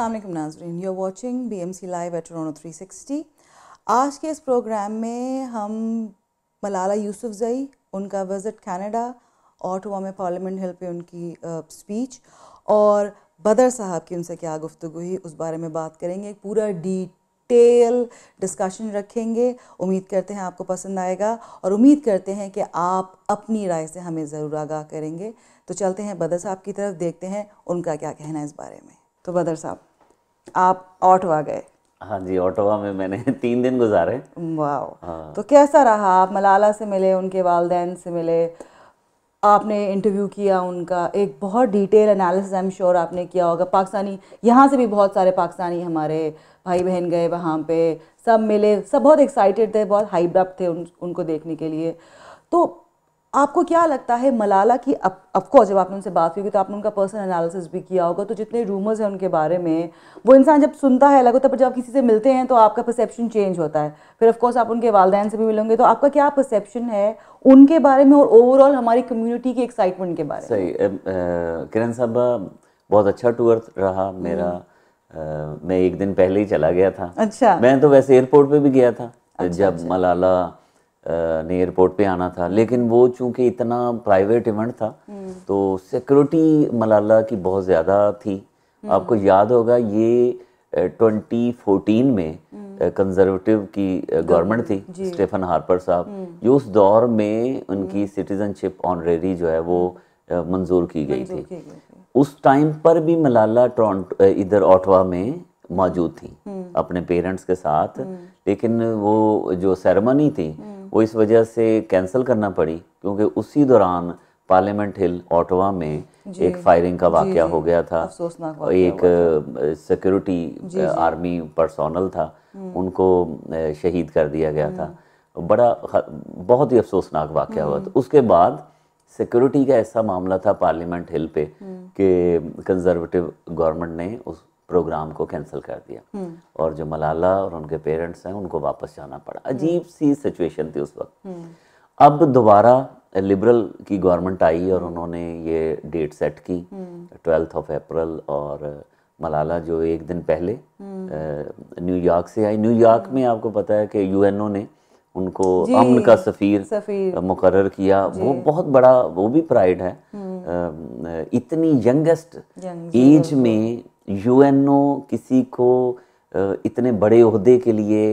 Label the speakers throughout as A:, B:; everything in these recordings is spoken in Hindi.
A: अस्सलाम वालेकुम नाज़रीन, you are watching BMC live at Toronto 360। आज के इस प्रोग्राम में हम मलाला यूसुफजई, उनका विज़िट कनाडा, ऑटवा में पार्लियामेंट हिल पे उनकी स्पीच और बदर साहब की उनसे क्या गुफ्तगू हुई उस बारे में बात करेंगे। एक पूरा डिटेल डिस्कशन रखेंगे। उम्मीद करते हैं आपको पसंद आएगा और उम्मीद करते हैं कि आप अपनी राय से हमें ज़रूर आगाह करेंगे। तो चलते हैं बदर साहब की तरफ, देखते हैं उनका क्या कहना है इस बारे में। तो बदर साहब, आप ऑटवा गए?
B: हाँ जी, ऑटवा में मैंने 3 दिन गुजारे।
A: वाह।
B: हाँ।
A: तो कैसा रहा? आप मलाला से मिले, उनके वालिदैन से मिले, आपने इंटरव्यू किया उनका, एक बहुत detail analysis I am sure आपने किया होगा। पाकिस्तानी, यहाँ से भी बहुत सारे पाकिस्तानी हमारे भाई बहन गए वहाँ पे, सब मिले, सब बहुत एक्साइटेड थे, बहुत हाइप अप थे उनको देखने के लिए। तो आपको क्या लगता है मलाला की, ऑफकोर्स जब आपने उनसे बात की तो आपने उनका पर्सनल एनालिसिस भी किया होगा, तो जितने रूमर्स हैं उनके बारे में, वो इंसान जब सुनता है अलग होता है, पर जब आप किसी से मिलते हैं तो आपका परसेप्शन चेंज होता है। फिर ऑफकोर्स आप उनके वालिदैन से भी मिलेंगे, तो आपका क्या परसेप्शन है उनके बारे में और ओवरऑल हमारी कम्युनिटी की एक्साइटमेंट के बारे में?
B: सही। किरण साहब, बहुत अच्छा टूर रहा मेरा। मैं 1 दिन पहले ही चला गया था।
A: अच्छा।
B: मैं तो वैसे एयरपोर्ट पे भी गया था।
A: अच्छा,
B: जब
A: अच्छा।
B: मलाला ने एयरपोर्ट पे आना था, लेकिन वो चूंकि इतना प्राइवेट इवेंट था तो सिक्योरिटी मलाला की बहुत ज़्यादा थी। आपको याद होगा ये 2014 में कंजर्वेटिव की गवर्नमेंट थी, स्टीफन हार्पर साहब, जो उस दौर में उनकी सिटीजनशिप ऑनरेरी जो है वो मंजूर की गई थी। उस टाइम पर भी मलाला टोरंटो इधर ऑटवा में मौजूद थी अपने पेरेंट्स के साथ, लेकिन वो जो सेरेमनी थी वो इस वजह से कैंसिल करना पड़ी क्योंकि उसी दौरान पार्लियामेंट हिल ऑटवा में एक फायरिंग का वाकया हो गया था। एक सिक्योरिटी आर्मी पर्सोनल था, उनको शहीद कर दिया गया था। बहुत ही अफसोसनाक वाकया हुआ। तो उसके बाद सिक्योरिटी का ऐसा मामला था पार्लियामेंट हिल पे कि कंजर्वेटिव गवर्नमेंट ने उस प्रोग्राम को कैंसिल कर दिया और जो मलाला और उनके पेरेंट्स हैं उनको वापस जाना पड़ा। अजीब सी सिचुएशन थी उस वक्त। अब दोबारा लिबरल की गवर्नमेंट आई और उन्होंने ये डेट सेट की 12 अप्रैल, और मलाला जो 1 दिन पहले न्यूयॉर्क से आई। न्यूयॉर्क में आपको पता है कि यूएनओ ने उनको अमन का सफ़ीर मुकर्रर किया। वो बहुत बड़ा, वो भी प्राइड है। इतनी यंगेस्ट एज में यूएनओ किसी को इतने बड़े ओहदे के लिए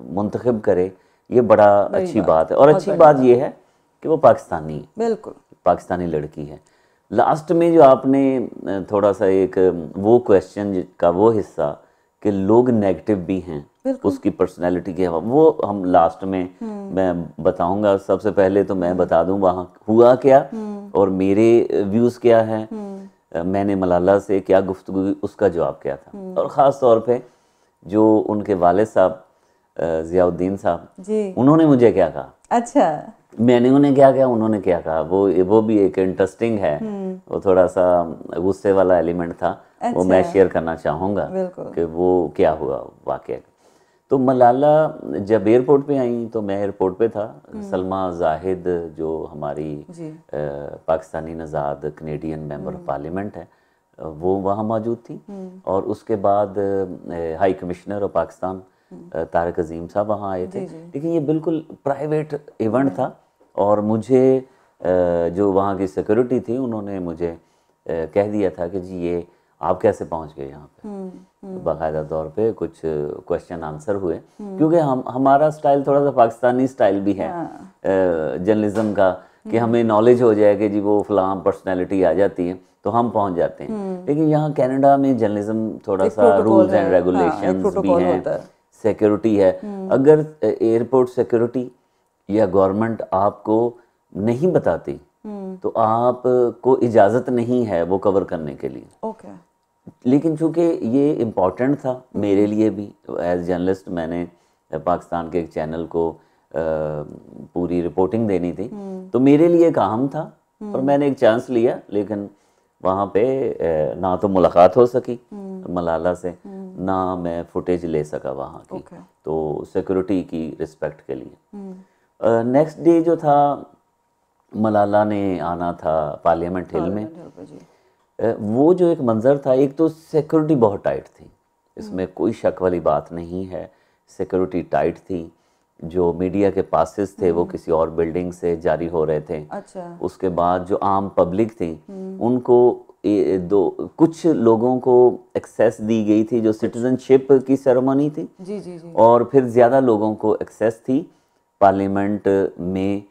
B: मुंतखब करे, ये बड़ा अच्छी बात है। और अच्छी बात ये है कि वो पाकिस्तानी, बिल्कुल पाकिस्तानी लड़की है। लास्ट में जो आपने थोड़ा सा एक वो क्वेश्चन का वो हिस्सा कि लोग नेगेटिव भी हैं उसकी पर्सनैलिटी के, वो हम लास्ट में मैं बताऊंगा। सबसे पहले तो मैं बता दूं वहाँ हुआ क्या और मेरे व्यूज़ क्या हैं, मैंने मलाला से क्या गुफ्तगू, उसका जवाब क्या था, और ख़ास तौर पे जो उनके वालिद साहब ज़ियाउद्दीन साहब, उन्होंने मुझे क्या कहा। अच्छा। मैंने उन्हें क्या कहा, उन्होंने क्या कहा, वो भी एक इंटरेस्टिंग है। वो थोड़ा सा गुस्से वाला एलिमेंट था। अच्छा। वो मैं शेयर करना चाहूँगा कि वो क्या हुआ वाकया। तो मलाला जब एयरपोर्ट पे आई तो मैं एयरपोर्ट पे था। सलमा जाहिद जो हमारी पाकिस्तानी नज़ाद कनेडियन मेंबर ऑफ पार्लियामेंट है, वो वहाँ मौजूद थी। और उसके बाद high commissioner of Pakistan Tariq Azeem sahab वहाँ आए थे। लेकिन ये बिल्कुल प्राइवेट इवेंट था और मुझे जो वहाँ की सिक्योरिटी थी उन्होंने मुझे कह दिया था कि जी ये आप कैसे पहुँच गए यहाँ पे। बाकायदा तौर पे कुछ क्वेश्चन आंसर हुए क्योंकि हमारा स्टाइल थोड़ा सा पाकिस्तानी स्टाइल भी है जर्नलिज्म का, कि हमें नॉलेज हो जाए कि जी वो फलां पर्सनैलिटी आ जाती है तो हम पहुँच जाते हैं। लेकिन यहाँ कनाडा में जर्नलिज्म थोड़ा सा रूल्स एंड रेगुलेशंस भी हैं, सिक्योरिटी है। अगर एयरपोर्ट सिक्योरिटी या गवर्नमेंट आपको नहीं बताती तो आपको इजाज़त नहीं है वो कवर करने के लिए। ओके। लेकिन चूंकि ये इम्पोर्टेंट था मेरे लिए भी एज जर्नलिस्ट, मैंने पाकिस्तान के एक चैनल को पूरी रिपोर्टिंग देनी थी, तो मेरे लिए काम था और मैंने एक चांस लिया। लेकिन वहाँ पे ना तो मुलाकात हो सकी मलाला से, ना मैं फुटेज ले सका वहाँ की। तो सिक्योरिटी की रिस्पेक्ट के लिए नेक्स्ट डे जो था मलाला ने आना था पार्लियामेंट हिल में। वो जो एक मंज़र था, एक तो सिक्योरिटी बहुत टाइट थी, इसमें कोई शक वाली बात नहीं है, सिक्योरिटी टाइट थी। जो मीडिया के पासेस थे वो किसी और बिल्डिंग से जारी हो रहे थे।
A: अच्छा।
B: उसके बाद जो आम पब्लिक थी उनको कुछ लोगों को एक्सेस दी गई थी, जो सिटीजनशिप की सेरेमनी थी।
A: जी जी जी।
B: और फिर ज़्यादा लोगों को एक्सेस थी पार्लियामेंट में,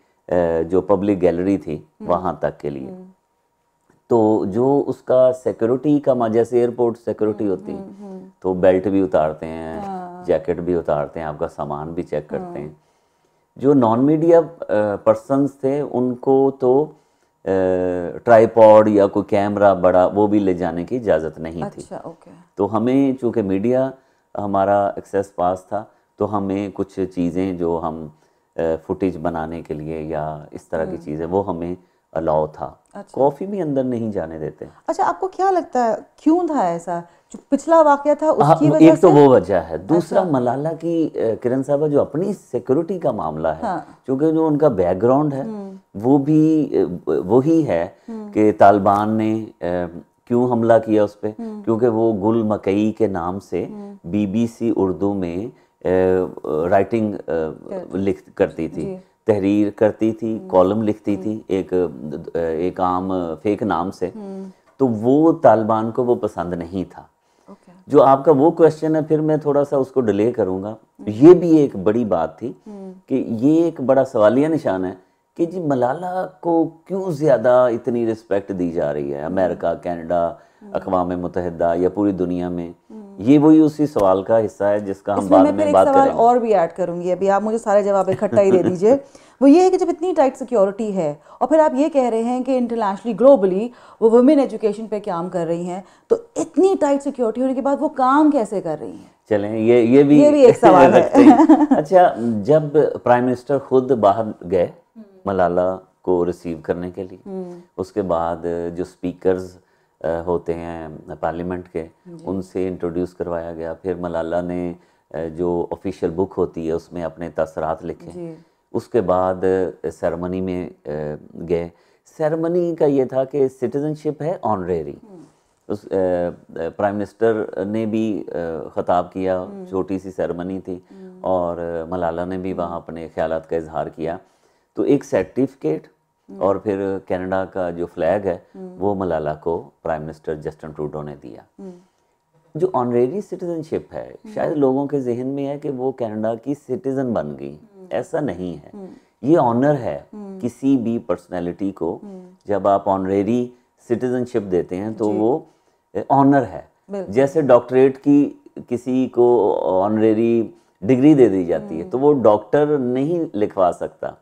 B: जो पब्लिक गैलरी थी वहाँ तक के लिए। तो जो उसका सिक्योरिटी का, जैसे एयरपोर्ट सिक्योरिटी होती है तो बेल्ट भी उतारते हैं, जैकेट भी उतारते हैं, आपका सामान भी चेक करते हैं। जो नॉन मीडिया पर्सन्स थे उनको तो ट्राईपॉड या कोई कैमरा बड़ा वो भी ले जाने की इजाज़त नहीं थी।
A: अच्छा, ओके।
B: तो हमें चूँकि मीडिया हमारा एक्सेस पास था, तो हमें कुछ चीज़ें जो हम फुटेज बनाने के लिए या इस तरह की चीज़ें, वो हमें अलाउ था।
A: अच्छा।
B: कॉफ़ी भी अंदर नहीं जाने देते।
A: अच्छा, आपको क्या लगता है क्यों था ऐसा? जो पिछला वाकया था उसकी
B: हाँ,
A: वजह
B: एक तो
A: से?
B: वो वजह है। दूसरा मलाला की किरण साहबा जो अपनी सिक्योरिटी का मामला है, क्योंकि जो उनका बैकग्राउंड है वो भी वही है कि तालिबान ने क्यों हमला किया उस पर, क्योंकि वो गुल मकई के नाम से BBC उर्दू में राइटिंग करती थी, तहरीर करती थी, कॉलम लिखती थी एक आम फेक नाम से। तो वो तालिबान को वो पसंद नहीं था। जो आपका वो क्वेश्चन है, फिर मैं थोड़ा सा उसको डिले करूंगा। ये भी एक बड़ी बात थी कि ये एक बड़ा सवालिया निशान है कि जी मलाला को क्यों ज़्यादा इतनी रिस्पेक्ट दी जा रही है अमेरिका, कनाडा, अक़वाम मुत्तहिदा या पूरी दुनिया में। ये वही उसी सवाल का हिस्सा है जिसका हम बाद में बात करेंगे।
A: सवाल और भी ऐड करूंगी, अभी आप मुझे सारे जवाब इकट्ठा ही दे दीजिए। वो ये है कि जब इतनी टाइट सिक्योरिटी है और फिर आप ये कह रहे हैं कि इंटरनेशनली ग्लोबली वो वुमेन एजुकेशन पे काम कर रही हैं, तो इतनी टाइट सिक्योरिटी होने के बाद वो काम कैसे कर रही हैं?
B: चलें, ये भी
A: एक सवाल है।
B: अच्छा, जब प्राइम मिनिस्टर खुद बाहर गए मलाला को रिसीव करने के लिए, उसके बाद जो स्पीकर्स होते हैं पार्लियामेंट के, उनसे इंट्रोड्यूस करवाया गया। फिर मलाला ने जो ऑफिशियल बुक होती है उसमें अपने तसरात लिखे। उसके बाद सेरेमनी में गए। सेरेमनी का ये था कि सिटीजनशिप है ऑनरेरी। उस प्राइम मिनिस्टर ने भी ख़िताब किया, छोटी सी सेरेमनी थी, और मलाला ने भी वहाँ अपने ख्यालात का इजहार किया। तो एक सर्टिफिकेट और फिर कनाडा का जो फ्लैग है वो मलाला को प्राइम मिनिस्टर जस्टिन ट्रूडो ने दिया। जो ऑनरेरी सिटीजनशिप है, शायद लोगों के जहन में है कि वो कनाडा की सिटीजन बन गई। ऐसा नहीं है। ये ऑनर है किसी भी पर्सनैलिटी को। जब आप ऑनरेरी सिटीजनशिप देते हैं तो वो ऑनर है। जैसे डॉक्टरेट की किसी को ऑनरेरी डिग्री दे दी जाती है तो वो डॉक्टर नहीं लिखवा सकता,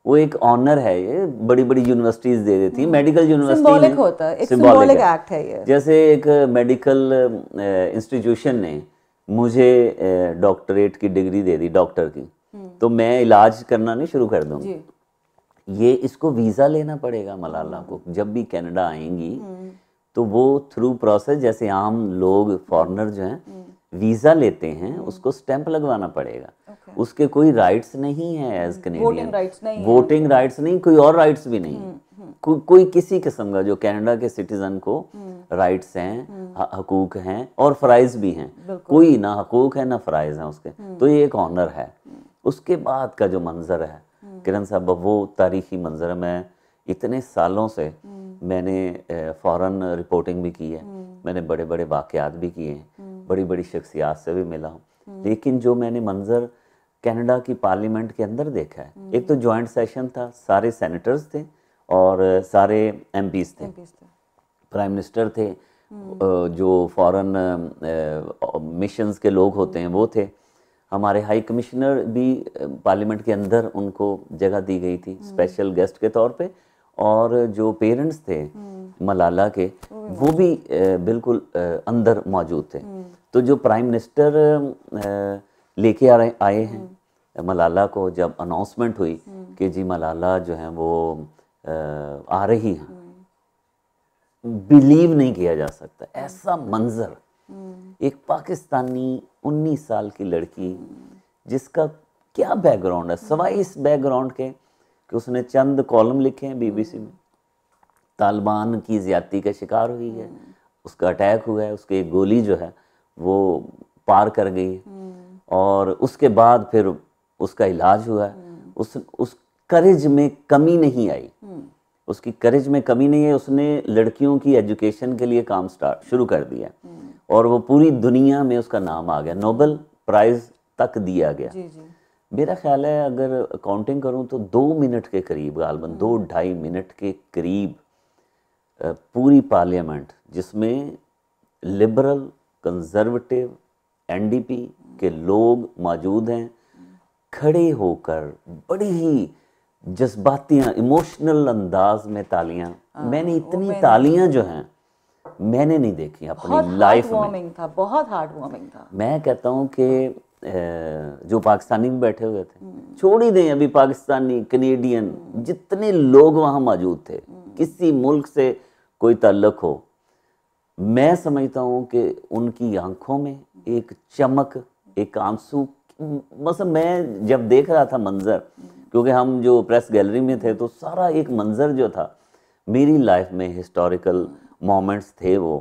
B: वो एक ऑनर है। ये बड़ी बड़ी यूनिवर्सिटीज दे देती हैं, मेडिकल यूनिवर्सिटी
A: सिंबॉलिक होता है, एक सिंबॉलिक एक्ट है ये।
B: जैसे एक मेडिकल इंस्टीट्यूशन ने मुझे डॉक्टरेट की डिग्री दे दी, डॉक्टर की, तो मैं इलाज करना नहीं शुरू कर दूंगा। ये इसको वीज़ा लेना पड़ेगा मलाला को। जब भी कनाडा आएंगी तो वो थ्रू प्रोसेस, जैसे आम लोग फॉरेनर जो हैं वीज़ा लेते हैं, उसको स्टैंप लगवाना पड़ेगा। उसके कोई राइट्स नहीं है एज कनेडियन, वोटिंग राइट्स नहीं, कोई और राइट्स भी नहीं। कोई किसी किस्म का जो कनाडा के सिटीजन को राइट्स हैं, हकूक हैं और फ़राइज़ भी हैं। कोई ना हकूक है ना फ़राइज़ हैं उसके। तो ये एक ऑनर है। उसके बाद का जो मंज़र है किरण साहब, वो तारीख़ी मंज़र है। मैं इतने सालों से मैंने फ़ॉरेन रिपोर्टिंग भी की है, मैंने बड़े बड़े वाक़यात भी किए हैं, बड़ी बड़ी शख्सियात से भी मिला हूँ। लेकिन जो मैंने मंज़र कनाडा की पार्लियामेंट के अंदर देखा है, एक तो जॉइंट सेशन था, सारे सेनेटर्स थे और सारे एमपीज़ थे, प्राइम मिनिस्टर थे, जो फॉरेन मिशंस के लोग होते हैं वो थे, हमारे हाई कमिश्नर भी पार्लियामेंट के अंदर उनको जगह दी गई थी स्पेशल गेस्ट के तौर पे, और जो पेरेंट्स थे मलाला के वो भी बिल्कुल अंदर मौजूद थे। तो जो प्राइम मिनिस्टर लेके आए हैं मलाला को, जब अनाउंसमेंट हुई कि जी मलाला जो हैं वो आ रही हैं, बिलीव नहीं किया जा सकता। ऐसा मंजर, एक पाकिस्तानी 19 साल की लड़की जिसका क्या बैकग्राउंड है, सवाई इस बैकग्राउंड के कि उसने चंद कॉलम लिखे हैं BBC में, तालिबान की ज़्यादती का शिकार हुई है, उसका अटैक हुआ है, उसकी एक गोली जो है वो पार कर गई है, और उसके बाद फिर उसका इलाज हुआ है। उस करेज में कमी नहीं आई, उसकी करेज में कमी नहीं है। उसने लड़कियों की एजुकेशन के लिए काम शुरू कर दिया, और वो पूरी दुनिया में उसका नाम आ गया, नोबेल प्राइज़ तक दिया गया।
A: जी जी।
B: मेरा ख्याल है अगर काउंटिंग करूं तो 2 मिनट के करीब, गालबन 2-2.5 मिनट के करीब पूरी पार्लियामेंट, जिसमें लिबरल, कंजर्वेटिव, एनडीपी के लोग मौजूद हैं, खड़े होकर बड़ी ही जज्बातियाँ, इमोशनल अंदाज में तालियां, मैंने इतनी तालियां जो हैं मैंने नहीं देखी अपनी लाइफ में।
A: था, बहुत हार्ट वार्मिंग था।
B: मैं कहता हूँ कि जो पाकिस्तानी भी बैठे हुए थे, छोड़ ही दें, अभी पाकिस्तानी, कनेडियन, जितने लोग वहाँ मौजूद थे, किसी मुल्क से कोई ताल्लुक हो, मैं समझता हूँ कि उनकी आंखों में एक चमक, एक आंसू, मतलब मैं जब देख रहा था मंजर, क्योंकि हम जो प्रेस गैलरी में थे, तो सारा एक मंजर जो था, मेरी लाइफ में हिस्टोरिकल मोमेंट्स थे वो,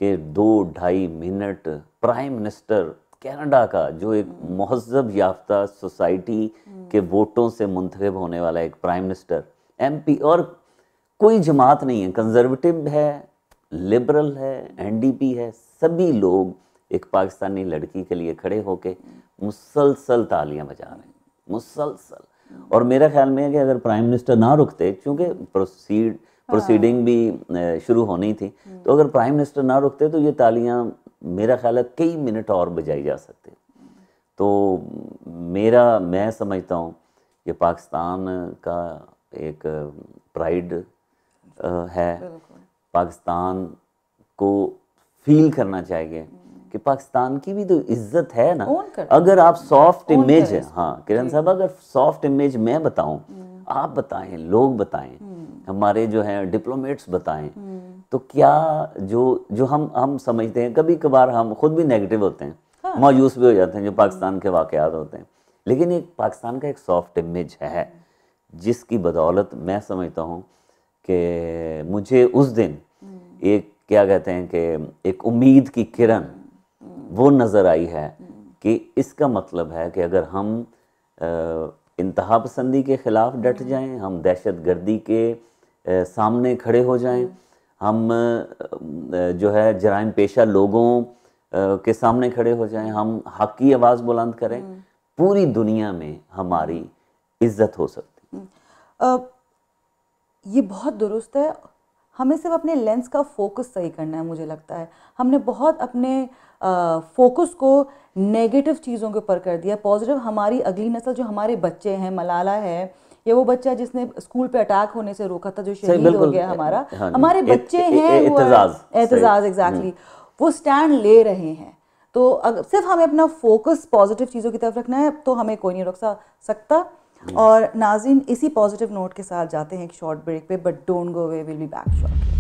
B: कि 2-2.5 मिनट प्राइम मिनिस्टर कनाडा का, जो एक महज़ब याफ्ता सोसाइटी के वोटों से मुंतखब होने वाला एक प्राइम मिनिस्टर, एमपी, और कोई जमात नहीं है, कंजर्वेटिव है, लिबरल है, एनडीपी है, सभी लोग एक पाकिस्तानी लड़की के लिए खड़े होके मुसलसल तालियां बजा रहे हैं, मुसलसल। और मेरा ख्याल में है कि अगर प्राइम मिनिस्टर ना रुकते, क्योंकि प्रोसीडिंग भी शुरू होनी थी, तो अगर प्राइम मिनिस्टर ना रुकते तो ये तालियां मेरा ख्याल है कई मिनट और बजाई जा सकते। तो मैं समझता हूँ कि पाकिस्तान का एक प्राइड है, पाकिस्तान को फील करना चाहिए कि पाकिस्तान की भी तो इज्जत है ना। अगर आप सॉफ्ट इमेज, हाँ किरण साहब, अगर सॉफ्ट इमेज मैं बताऊं, आप बताएं, लोग बताएं, हमारे जो हैं डिप्लोमेट्स बताएं, तो क्या जो हम समझते हैं, कभी कभार हम खुद भी नेगेटिव होते हैं, हाँ, मायूस भी हो जाते हैं जो पाकिस्तान के वाक़यात होते हैं, लेकिन एक पाकिस्तान का एक सॉफ्ट इमेज है, जिसकी बदौलत मैं समझता हूँ कि मुझे उस दिन एक, क्या कहते हैं कि एक उम्मीद की किरण वो नज़र आई है, कि इसका मतलब है कि अगर हम इंतहा पसंदी के ख़िलाफ़ डट जाएं, हम दहशत गर्दी के सामने खड़े हो जाएं, हम जो है जराइम पेशा लोगों के सामने खड़े हो जाएं, हम हक़ की आवाज़ बुलंद करें, पूरी दुनिया में हमारी इज्जत हो सकती है।
A: ये बहुत दुरुस्त है। हमें सिर्फ अपने लेंस का फोकस सही करना है, मुझे लगता है हमने बहुत अपने फोकस को नेगेटिव चीज़ों के ऊपर कर दिया। पॉजिटिव, हमारी अगली नस्ल, जो हमारे बच्चे हैं, मलाला है, ये वो बच्चा जिसने स्कूल पे अटैक होने से रोका था, जो शहीद हो गया हमारा, हाँ, हमारे बच्चे हैं, एतजाज़, एग्जैक्टली, वो स्टैंड ले रहे हैं। तो अगर सिर्फ हमें अपना फोकस पॉजिटिव चीज़ों की तरफ रखना है, तो हमें कोई नहीं रोक सकता। और नाज़रीन, इसी पॉजिटिव नोट के साथ जाते हैं एक शॉर्ट ब्रेक पे, but don't go away, will be back shortly.